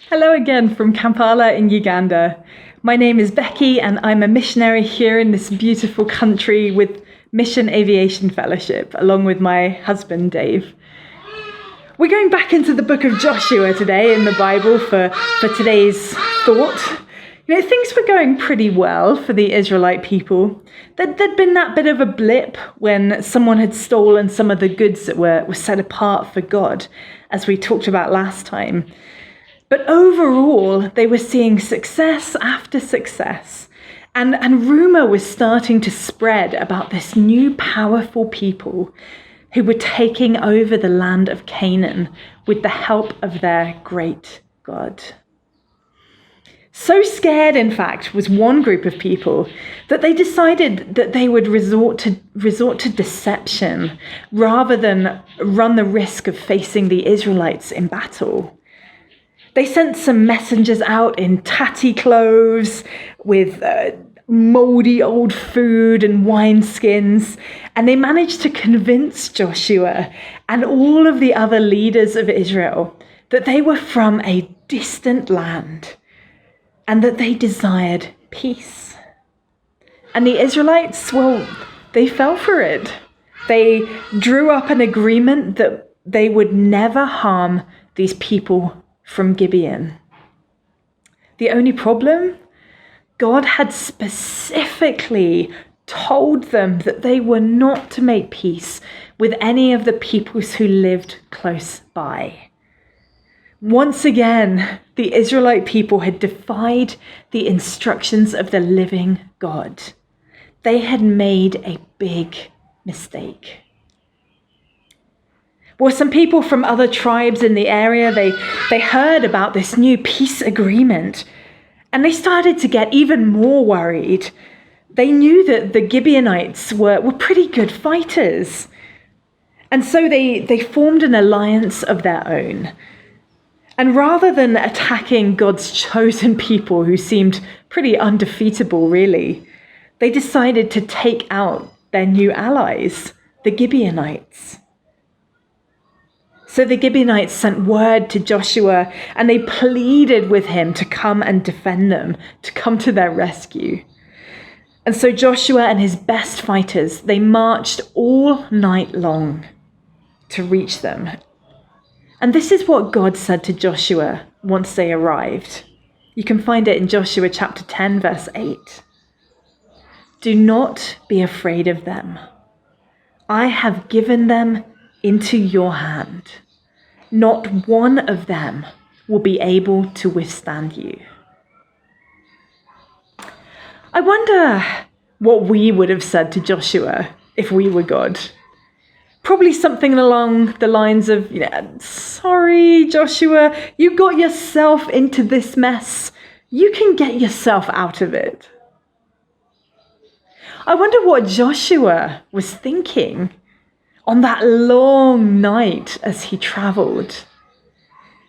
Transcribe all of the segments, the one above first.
Hello again from Kampala in Uganda. My name is Becky and I'm a missionary here in this beautiful country with Mission Aviation Fellowship, along with my husband Dave. We're going back into the book of Joshua today in the Bible for today's thought. Things were going pretty well for the Israelite people. There'd been that bit of a blip when someone had stolen some of the goods that were set apart for God, as we talked about last time. But overall, they were seeing success after success. And rumour was starting to spread about this new powerful people who were taking over the land of Canaan with the help of their great God. So scared, in fact, was one group of people that they decided that they would resort to deception rather than run the risk of facing the Israelites in battle. They sent some messengers out in tatty clothes with mouldy old food and wineskins, and they managed to convince Joshua and all of the other leaders of Israel that they were from a distant land and that they desired peace. And the Israelites, they fell for it. They drew up an agreement that they would never harm these people from Gibeon. The only problem? God had specifically told them that they were not to make peace with any of the peoples who lived close by. Once again, the Israelite people had defied the instructions of the living God. They had made a big mistake. Well, some people from other tribes in the area, they heard about this new peace agreement, and they started to get even more worried. They knew that the Gibeonites were pretty good fighters. And so they formed an alliance of their own. And rather than attacking God's chosen people, who seemed pretty undefeatable, really, they decided to take out their new allies, the Gibeonites. So the Gibeonites sent word to Joshua, and they pleaded with him to come and defend them, to come to their rescue. And so Joshua and his best fighters, they marched all night long to reach them. And this is what God said to Joshua once they arrived. You can find it in Joshua chapter 10, verse 8. Do not be afraid of them. I have given them into your hand. Not one of them will be able to withstand you. I wonder what we would have said to Joshua if we were God. Probably something along the lines of, sorry, Joshua, you got yourself into this mess. You can get yourself out of it. I wonder what Joshua was thinking on that long night as he travelled.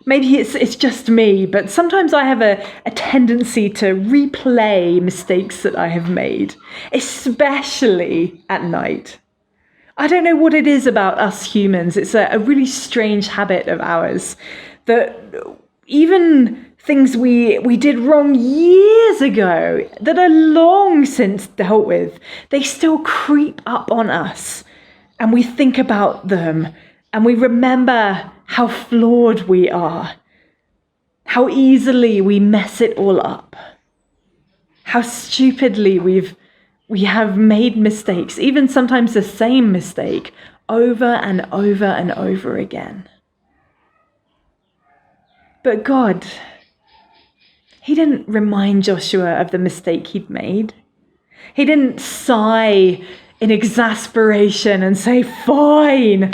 Maybe it's just me, but sometimes I have a tendency to replay mistakes that I have made, especially at night. I don't know what it is about us humans. It's a really strange habit of ours that even things we did wrong years ago that are long since dealt with, they still creep up on us. And we think about them and we remember how flawed we are, how easily we mess it all up, how stupidly we have made mistakes, even sometimes the same mistake, over and over and over again. But God, he didn't remind Joshua of the mistake he'd made. He didn't sigh in exasperation and say, fine,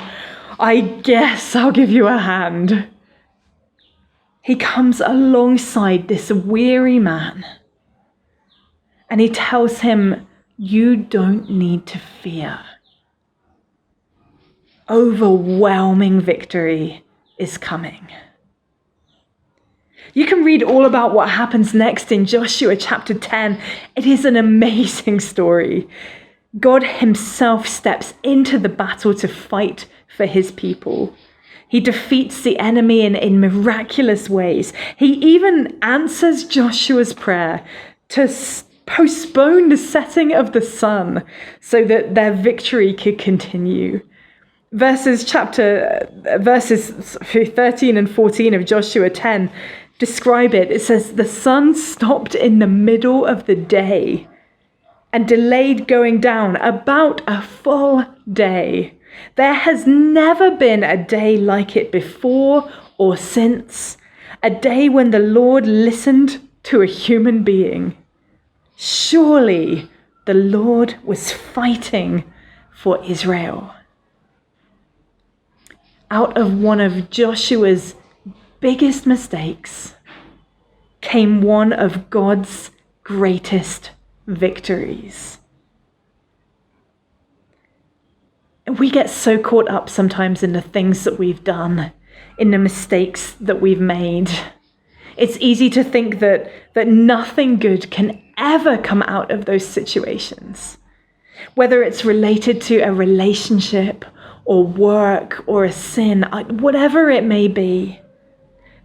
I guess I'll give you a hand. He comes alongside this weary man and he tells him, you don't need to fear. Overwhelming victory is coming. You can read all about what happens next in Joshua chapter 10. It is an amazing story. God himself steps into the battle to fight for his people. He defeats the enemy in miraculous ways. He even answers Joshua's prayer to postpone the setting of the sun so that their victory could continue. Verses 13 and 14 of Joshua 10 describe it. It says, the sun stopped in the middle of the day and delayed going down about a full day. There has never been a day like it before or since, a day when the Lord listened to a human being. Surely the Lord was fighting for Israel. Out of one of Joshua's biggest mistakes came one of God's greatest victories. We get so caught up sometimes in the things that we've done, in the mistakes that we've made. It's easy to think that nothing good can ever come out of those situations, whether it's related to a relationship or work or a sin, whatever it may be.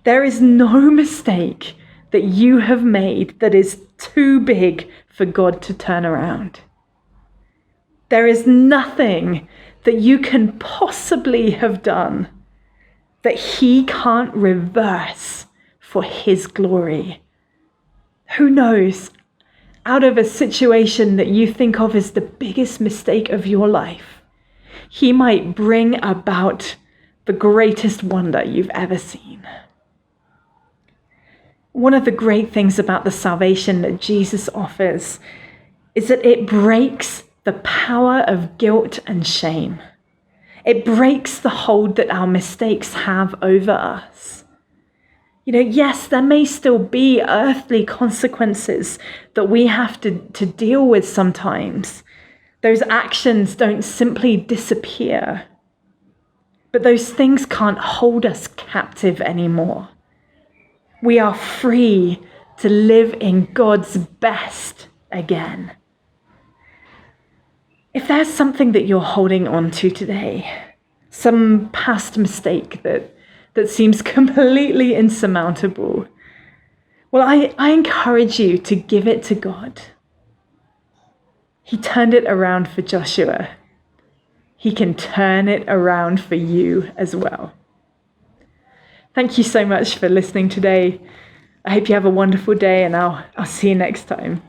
There is no mistake that you have made that is too big for God to turn around. There is nothing that you can possibly have done that he can't reverse for his glory. Who knows, out of a situation that you think of as the biggest mistake of your life, he might bring about the greatest wonder you've ever seen. One of the great things about the salvation that Jesus offers is that it breaks the power of guilt and shame. It breaks the hold that our mistakes have over us. Yes, there may still be earthly consequences that we have to deal with sometimes. Those actions don't simply disappear. But those things can't hold us captive anymore. We are free to live in God's best again. If there's something that you're holding on to today, some past mistake that seems completely insurmountable, well, I encourage you to give it to God. He turned it around for Joshua. He can turn it around for you as well. Thank you so much for listening today. I hope you have a wonderful day, and I'll see you next time.